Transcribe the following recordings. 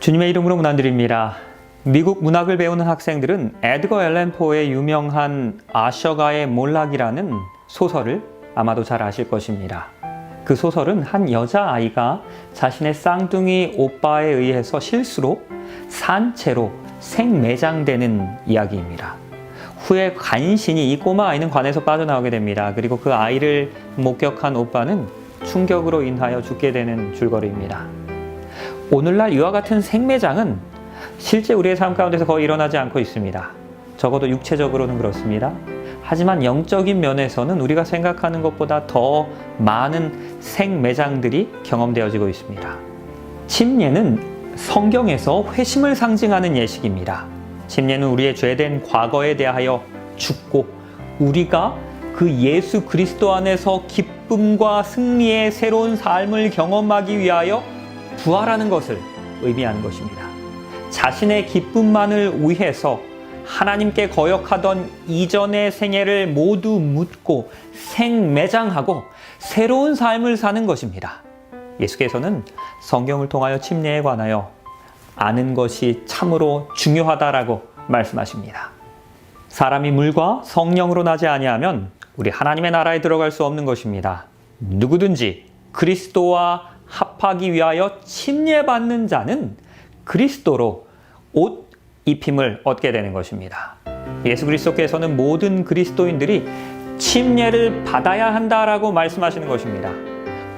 주님의 이름으로 문안드립니다. 미국 문학을 배우는 학생들은 에드거 앨런 포의 유명한 아셔가의 몰락이라는 소설을 아마도 잘 아실 것입니다. 그 소설은 한 여자아이가 자신의 쌍둥이 오빠에 의해서 실수로 산채로 생매장되는 이야기입니다. 후에 간신히 이 꼬마 아이는 관에서 빠져나오게 됩니다. 그리고 그 아이를 목격한 오빠는 충격으로 인하여 죽게 되는 줄거리입니다. 오늘날 이와 같은 생매장은 실제 우리의 삶 가운데서 거의 일어나지 않고 있습니다. 적어도 육체적으로는 그렇습니다. 하지만 영적인 면에서는 우리가 생각하는 것보다 더 많은 생매장들이 경험되어지고 있습니다. 침례는 성경에서 회심을 상징하는 예식입니다. 침례는 우리의 죄된 과거에 대하여 죽고 우리가 그 예수 그리스도 안에서 기쁨과 승리의 새로운 삶을 경험하기 위하여 부활하는 것을 의미하는 것입니다. 자신의 기쁨만을 위해서 하나님께 거역하던 이전의 생애를 모두 묻고 생매장하고 새로운 삶을 사는 것입니다. 예수께서는 성경을 통하여 침례에 관하여 아는 것이 참으로 중요하다라고 말씀하십니다. 사람이 물과 성령으로 나지 아니하면 우리 하나님의 나라에 들어갈 수 없는 것입니다. 누구든지 그리스도와 합하기 위하여 침례받는 자는 그리스도로 옷 입힘을 얻게 되는 것입니다. 예수 그리스도께서는 모든 그리스도인들이 침례를 받아야 한다라고 말씀하시는 것입니다.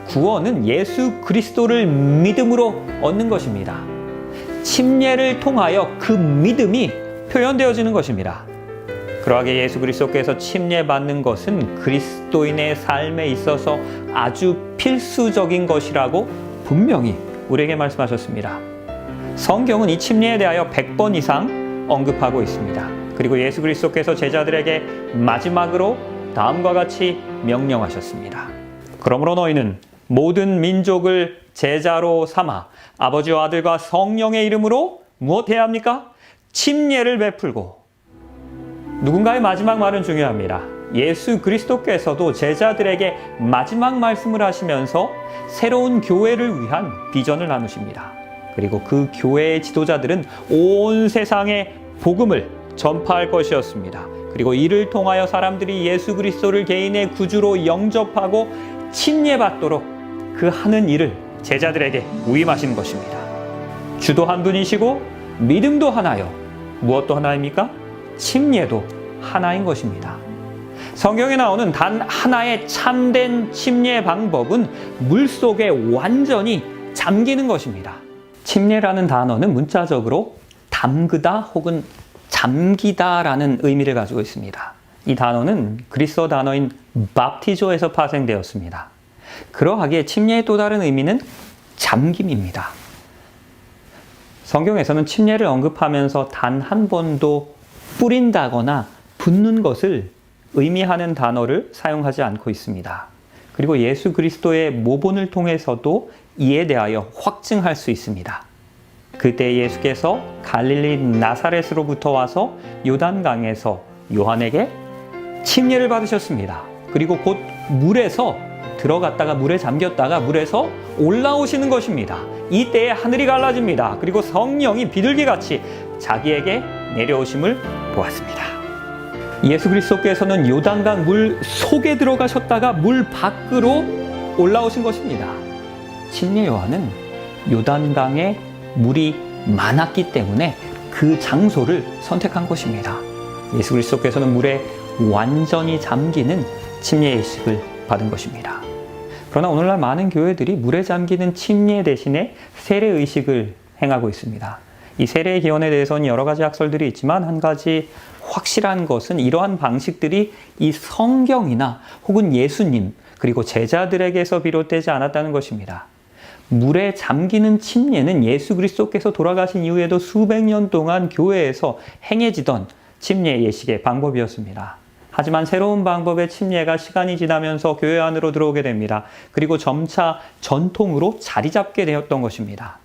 구원은 예수 그리스도를 믿음으로 얻는 것입니다. 침례를 통하여 그 믿음이 표현되어지는 것입니다. 그러하게 예수 그리스도께서 침례받는 것은 그리스도인의 삶에 있어서 아주 필수적인 것이라고 분명히 우리에게 말씀하셨습니다. 성경은 이 침례에 대하여 100번 이상 언급하고 있습니다. 그리고 예수 그리스도께서 제자들에게 마지막으로 다음과 같이 명령하셨습니다. 그러므로 너희는 모든 민족을 제자로 삼아 아버지와 아들과 성령의 이름으로 무엇해야 합니까? 침례를 베풀고. 누군가의 마지막 말은 중요합니다. 예수 그리스도께서도 제자들에게 마지막 말씀을 하시면서 새로운 교회를 위한 비전을 나누십니다. 그리고 그 교회의 지도자들은 온 세상에 복음을 전파할 것이었습니다. 그리고 이를 통하여 사람들이 예수 그리스도를 개인의 구주로 영접하고 침례받도록 그 하는 일을 제자들에게 위임하시는 것입니다. 주도 한 분이시고 믿음도 하나요. 무엇도 하나입니까? 침례도 하나인 것입니다. 성경에 나오는 단 하나의 참된 침례 방법은 물속에 완전히 잠기는 것입니다. 침례라는 단어는 문자적으로 담그다 혹은 잠기다라는 의미를 가지고 있습니다. 이 단어는 그리스어 단어인 밥티조에서 파생되었습니다. 그러하기에 침례의 또 다른 의미는 잠김입니다. 성경에서는 침례를 언급하면서 단 한 번도 뿌린다거나 붓는 것을 의미하는 단어를 사용하지 않고 있습니다. 그리고 예수 그리스도의 모본을 통해서도 이에 대하여 확증할 수 있습니다. 그때 예수께서 갈릴리 나사렛으로부터 와서 요단강에서 요한에게 침례를 받으셨습니다. 그리고 곧 물에서 들어갔다가 물에 잠겼다가 물에서 올라오시는 것입니다. 이때에 하늘이 갈라집니다. 그리고 성령이 비둘기같이 자기에게 내려오심을 보았습니다. 예수 그리스도께서는 요단강 물 속에 들어가셨다가 물 밖으로 올라오신 것입니다. 침례 요한은 요단강에 물이 많았기 때문에 그 장소를 선택한 것입니다. 예수 그리스도께서는 물에 완전히 잠기는 침례 예식을 받은 것입니다. 그러나 오늘날 많은 교회들이 물에 잠기는 침례 대신에 세례 의식을 행하고 있습니다. 이 세례의 기원에 대해서는 여러 가지 학설들이 있지만 한 가지 확실한 것은 이러한 방식들이 이 성경이나 혹은 예수님 그리고 제자들에게서 비롯되지 않았다는 것입니다. 물에 잠기는 침례는 예수 그리스도께서 돌아가신 이후에도 수백 년 동안 교회에서 행해지던 침례 예식의 방법이었습니다. 하지만 새로운 방법의 침례가 시간이 지나면서 교회 안으로 들어오게 됩니다. 그리고 점차 전통으로 자리 잡게 되었던 것입니다.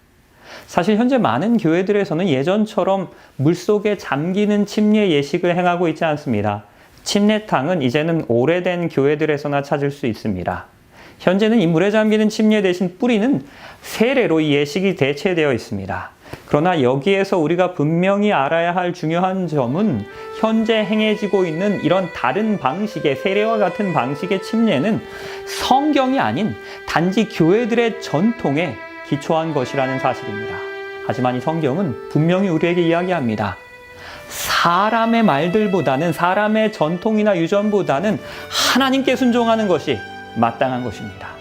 사실 현재 많은 교회들에서는 예전처럼 물속에 잠기는 침례 예식을 행하고 있지 않습니다. 침례탕은 이제는 오래된 교회들에서나 찾을 수 있습니다. 현재는 이 물에 잠기는 침례 대신 뿌리는 세례로 이 예식이 대체되어 있습니다. 그러나 여기에서 우리가 분명히 알아야 할 중요한 점은 현재 행해지고 있는 이런 다른 방식의 세례와 같은 방식의 침례는 성경이 아닌 단지 교회들의 전통에 기초한 것이라는 사실입니다. 하지만 이 성경은 분명히 우리에게 이야기합니다. 사람의 말들보다는 사람의 전통이나 유전보다는 하나님께 순종하는 것이 마땅한 것입니다.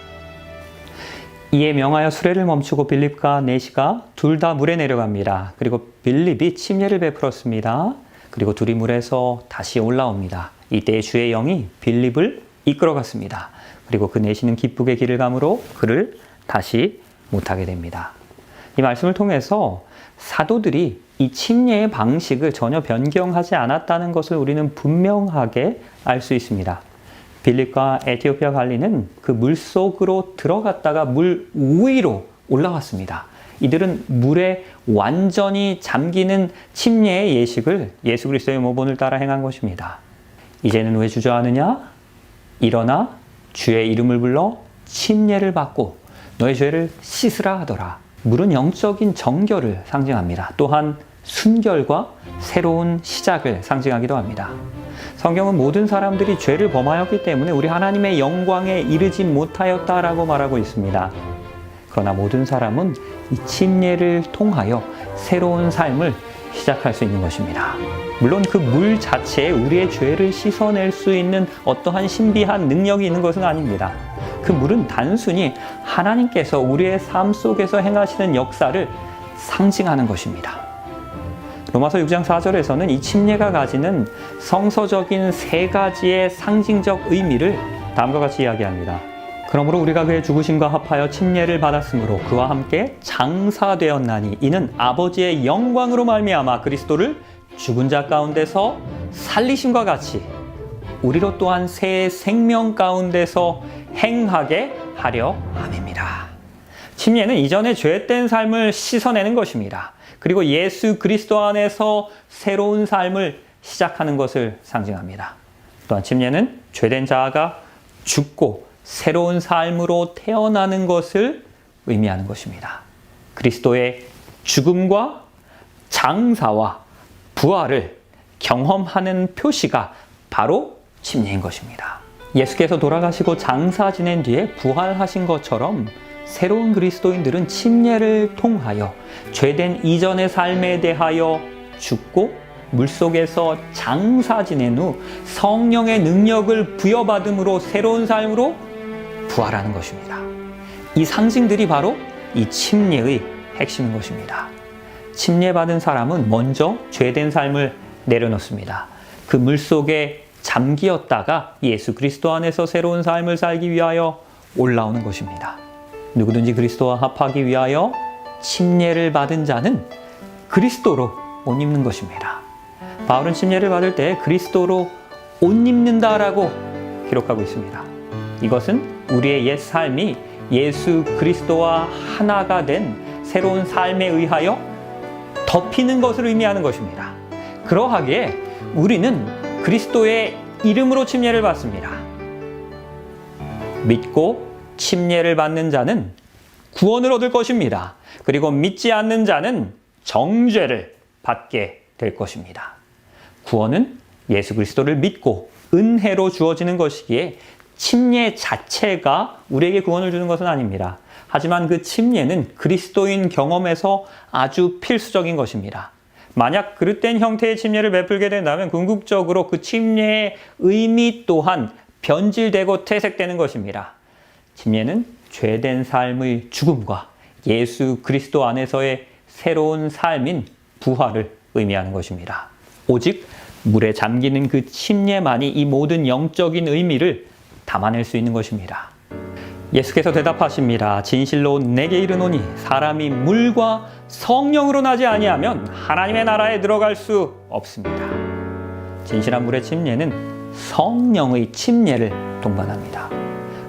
이에 명하여 수레를 멈추고 빌립과 내시가 둘 다 물에 내려갑니다. 그리고 빌립이 침례를 베풀었습니다. 그리고 둘이 물에서 다시 올라옵니다. 이때 주의 영이 빌립을 이끌어갔습니다. 그리고 그 내시는 기쁘게 길을 가므로 그를 다시 못하게 됩니다. 이 말씀을 통해서 사도들이 이 침례의 방식을 전혀 변경하지 않았다는 것을 우리는 분명하게 알 수 있습니다. 빌립과 에티오피아 관리는 그 물속으로 들어갔다가 물 위로 올라왔습니다. 이들은 물에 완전히 잠기는 침례의 예식을 예수 그리스도의 모본을 따라 행한 것입니다. 이제는 왜 주저하느냐? 일어나 주의 이름을 불러 침례를 받고 너의 죄를 씻으라 하더라. 물은 영적인 정결을 상징합니다. 또한 순결과 새로운 시작을 상징하기도 합니다. 성경은 모든 사람들이 죄를 범하였기 때문에 우리 하나님의 영광에 이르지 못하였다라고 말하고 있습니다. 그러나 모든 사람은 이 침례를 통하여 새로운 삶을 시작할 수 있는 것입니다. 물론 그 물 자체에 우리의 죄를 씻어낼 수 있는 어떠한 신비한 능력이 있는 것은 아닙니다. 그 물은 단순히 하나님께서 우리의 삶 속에서 행하시는 역사를 상징하는 것입니다. 로마서 6장 4절에서는 이 침례가 가지는 성서적인 세 가지의 상징적 의미를 다음과 같이 이야기합니다. 그러므로 우리가 그의 죽으심과 합하여 침례를 받았으므로 그와 함께 장사되었나니 이는 아버지의 영광으로 말미암아 그리스도를 죽은 자 가운데서 살리심과 같이 우리로 또한 새 생명 가운데서 행하게 하려 함입니다. 침례는 이전의 죄된 삶을 씻어내는 것입니다. 그리고 예수 그리스도 안에서 새로운 삶을 시작하는 것을 상징합니다. 또한 침례는 죄된 자아가 죽고 새로운 삶으로 태어나는 것을 의미하는 것입니다. 그리스도의 죽음과 장사와 부활을 경험하는 표시가 바로 침례인 것입니다. 예수께서 돌아가시고 장사 지낸 뒤에 부활하신 것처럼 새로운 그리스도인들은 침례를 통하여 죄된 이전의 삶에 대하여 죽고 물속에서 장사 지낸 후 성령의 능력을 부여받음으로 새로운 삶으로 부활하는 것입니다. 이 상징들이 바로 이 침례의 핵심인 것입니다. 침례받은 사람은 먼저 죄된 삶을 내려놓습니다. 그 물속에 잠기었다가 예수 그리스도 안에서 새로운 삶을 살기 위하여 올라오는 것입니다. 누구든지 그리스도와 합하기 위하여 침례를 받은 자는 그리스도로 옷 입는 것입니다. 바울은 침례를 받을 때 그리스도로 옷 입는다라고 기록하고 있습니다. 이것은 우리의 옛 삶이 예수 그리스도와 하나가 된 새로운 삶에 의하여 덮이는 것을 의미하는 것입니다. 그러하기에 우리는 그리스도의 이름으로 침례를 받습니다. 믿고 침례를 받는 자는 구원을 얻을 것입니다. 그리고 믿지 않는 자는 정죄를 받게 될 것입니다. 구원은 예수 그리스도를 믿고 은혜로 주어지는 것이기에 침례 자체가 우리에게 구원을 주는 것은 아닙니다. 하지만 그 침례는 그리스도인 경험에서 아주 필수적인 것입니다. 만약 그릇된 형태의 침례를 베풀게 된다면 궁극적으로 그 침례의 의미 또한 변질되고 퇴색되는 것입니다. 침례는 죄된 삶의 죽음과 예수 그리스도 안에서의 새로운 삶인 부활을 의미하는 것입니다. 오직 물에 잠기는 그 침례만이 이 모든 영적인 의미를 담아낼 수 있는 것입니다. 예수께서 대답하십니다. 진실로 내게 이르노니 사람이 물과 성령으로 나지 아니하면 하나님의 나라에 들어갈 수 없습니다. 진실한 물의 침례는 성령의 침례를 동반합니다.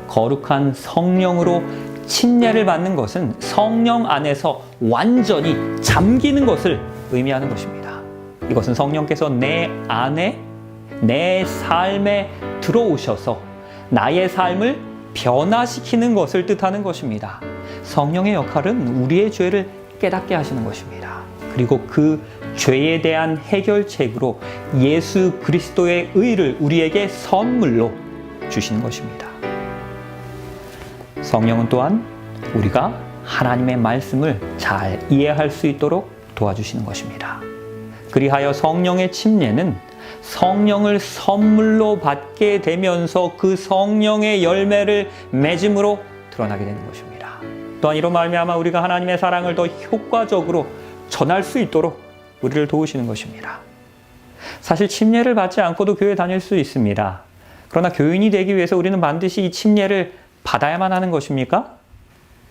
거룩한 성령으로 침례를 받는 것은 성령 안에서 완전히 잠기는 것을 의미하는 것입니다. 이것은 성령께서 내 안에, 내 삶에 들어오셔서 나의 삶을 변화시키는 것을 뜻하는 것입니다. 성령의 역할은 우리의 죄를 깨닫게 하시는 것입니다. 그리고 그 죄에 대한 해결책으로 예수 그리스도의 의를 우리에게 선물로 주시는 것입니다. 성령은 또한 우리가 하나님의 말씀을 잘 이해할 수 있도록 도와주시는 것입니다. 그리하여 성령의 침례는 성령을 선물로 받게 되면서 그 성령의 열매를 맺음으로 드러나게 되는 것입니다. 또한 이로 말미암아 우리가 하나님의 사랑을 더 효과적으로 전할 수 있도록 우리를 도우시는 것입니다. 사실 침례를 받지 않고도 교회 다닐 수 있습니다. 그러나 교인이 되기 위해서 우리는 반드시 이 침례를 받아야만 하는 것입니까?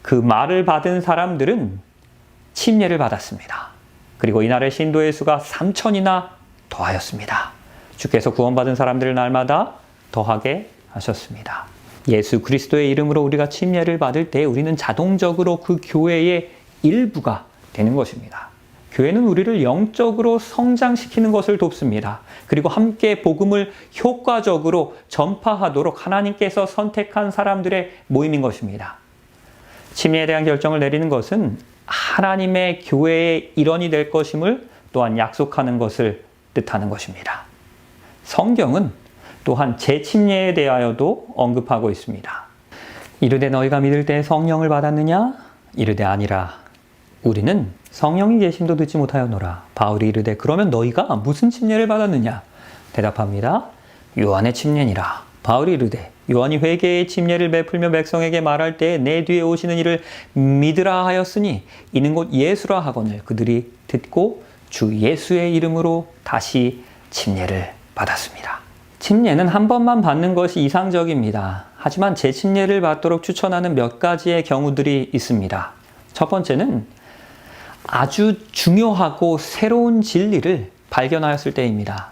그 말을 받은 사람들은 침례를 받았습니다. 그리고 이날의 신도의 수가 3,000이나 더하였습니다. 주께서 구원받은 사람들을 날마다 더하게 하셨습니다. 예수 그리스도의 이름으로 우리가 침례를 받을 때 우리는 자동적으로 그 교회의 일부가 되는 것입니다. 교회는 우리를 영적으로 성장시키는 것을 돕습니다. 그리고 함께 복음을 효과적으로 전파하도록 하나님께서 선택한 사람들의 모임인 것입니다. 침례에 대한 결정을 내리는 것은 하나님의 교회의 일원이 될 것임을 또한 약속하는 것을 뜻하는 것입니다. 성경은 또한 재침례에 대하여도 언급하고 있습니다. 이르되 너희가 믿을 때 성령을 받았느냐? 이르되 아니라 우리는 성령이 계심도 듣지 못하였노라. 바울이 이르되 그러면 너희가 무슨 침례를 받았느냐? 대답합니다. 요한의 침례니라. 바울이 이르되 요한이 회개의 침례를 베풀며 백성에게 말할 때 내 뒤에 오시는 이를 믿으라 하였으니 이는 곧 예수라 하거늘 그들이 듣고 주 예수의 이름으로 다시 침례를 받았습니다. 침례는 한 번만 받는 것이 이상적입니다. 하지만 재침례를 받도록 추천하는 몇 가지의 경우들이 있습니다. 첫 번째는 아주 중요하고 새로운 진리를 발견하였을 때입니다.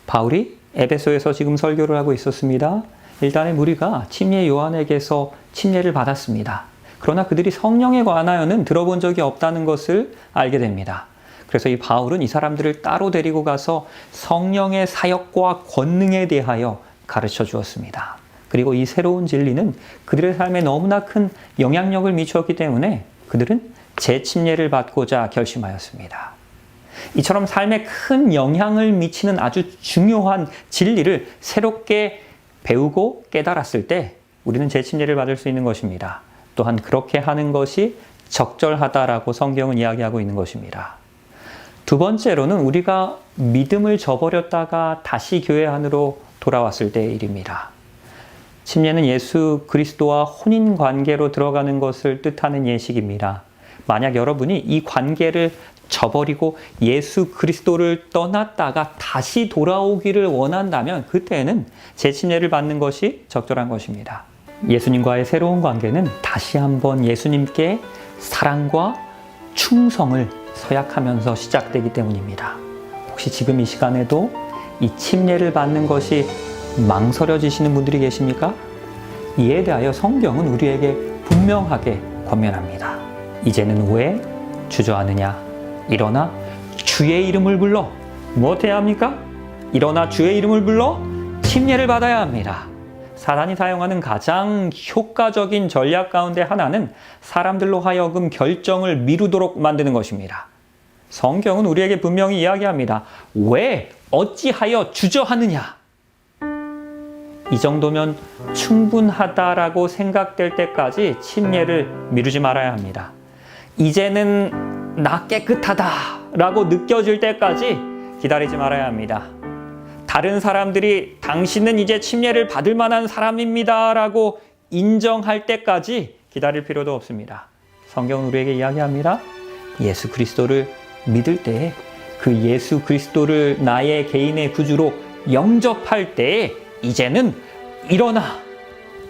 바울이 에베소에서 지금 설교를 하고 있었습니다. 일단의 무리가 침례 요한에게서 침례를 받았습니다. 그러나 그들이 성령에 관하여는 들어본 적이 없다는 것을 알게 됩니다. 그래서 이 바울은 이 사람들을 따로 데리고 가서 성령의 사역과 권능에 대하여 가르쳐 주었습니다. 그리고 이 새로운 진리는 그들의 삶에 너무나 큰 영향력을 미쳤기 때문에 그들은 재침례를 받고자 결심하였습니다. 이처럼 삶에 큰 영향을 미치는 아주 중요한 진리를 새롭게 배우고 깨달았을 때 우리는 재침례를 받을 수 있는 것입니다. 또한 그렇게 하는 것이 적절하다라고 성경은 이야기하고 있는 것입니다. 두 번째로는 우리가 믿음을 저버렸다가 다시 교회 안으로 돌아왔을 때의 일입니다. 침례는 예수 그리스도와 혼인 관계로 들어가는 것을 뜻하는 예식입니다. 만약 여러분이 이 관계를 저버리고 예수 그리스도를 떠났다가 다시 돌아오기를 원한다면 그때는 재침례를 받는 것이 적절한 것입니다. 예수님과의 새로운 관계는 다시 한번 예수님께 사랑과 충성을 서약하면서 시작되기 때문입니다. 혹시 지금 이 시간에도 이 침례를 받는 것이 망설여지시는 분들이 계십니까? 이에 대하여 성경은 우리에게 분명하게 권면합니다. 이제는 왜 주저하느냐? 일어나 주의 이름을 불러 무엇해야 합니까? 일어나 주의 이름을 불러 침례를 받아야 합니다. 사단이 사용하는 가장 효과적인 전략 가운데 하나는 사람들로 하여금 결정을 미루도록 만드는 것입니다. 성경은 우리에게 분명히 이야기합니다. 왜 어찌하여 주저하느냐? 이 정도면 충분하다라고 생각될 때까지 침례를 미루지 말아야 합니다. 이제는 나 깨끗하다라고 느껴질 때까지 기다리지 말아야 합니다. 다른 사람들이 당신은 이제 침례를 받을 만한 사람입니다라고 인정할 때까지 기다릴 필요도 없습니다. 성경은 우리에게 이야기합니다. 예수 그리스도를 믿을 때에 그 예수 그리스도를 나의 개인의 구주로 영접할 때에 이제는 일어나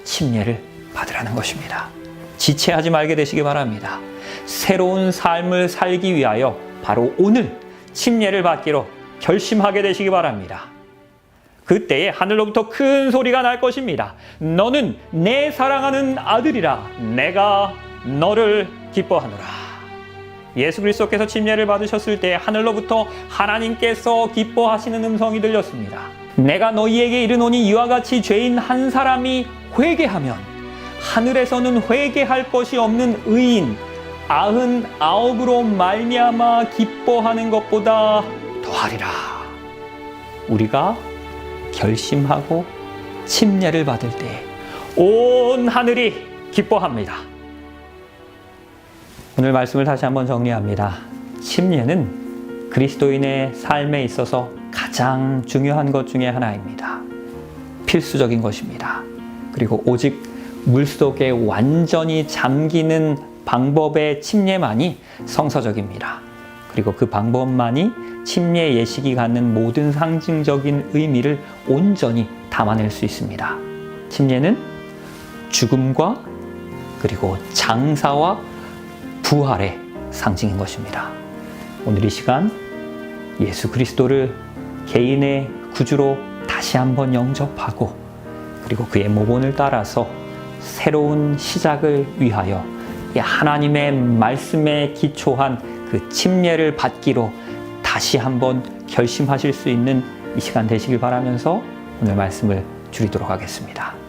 침례를 받으라는 것입니다. 지체하지 말게 되시기 바랍니다. 새로운 삶을 살기 위하여 바로 오늘 침례를 받기로 결심하게 되시기 바랍니다. 그때에 하늘로부터 큰 소리가 날 것입니다. 너는 내 사랑하는 아들이라 내가 너를 기뻐하노라. 예수 그리스도께서 침례를 받으셨을 때 하늘로부터 하나님께서 기뻐하시는 음성이 들렸습니다. 내가 너희에게 이르노니 이와 같이 죄인 한 사람이 회개하면 하늘에서는 회개할 것이 없는 의인 99으로 말미암아 기뻐하는 것보다 더하리라. 우리가 결심하고 침례를 받을 때 온 하늘이 기뻐합니다. 오늘 말씀을 다시 한번 정리합니다. 침례는 그리스도인의 삶에 있어서 가장 중요한 것 중에 하나입니다. 필수적인 것입니다. 그리고 오직 물속에 완전히 잠기는 방법의 침례만이 성서적입니다. 그리고 그 방법만이 침례 예식이 갖는 모든 상징적인 의미를 온전히 담아낼 수 있습니다. 침례는 죽음과 그리고 장사와 부활의 상징인 것입니다. 오늘 이 시간 예수 그리스도를 개인의 구주로 다시 한번 영접하고 그리고 그의 모본을 따라서 새로운 시작을 위하여 하나님의 말씀에 기초한 그 침례를 받기로 다시 한번 결심하실 수 있는 이 시간 되시길 바라면서 오늘 말씀을 줄이도록 하겠습니다.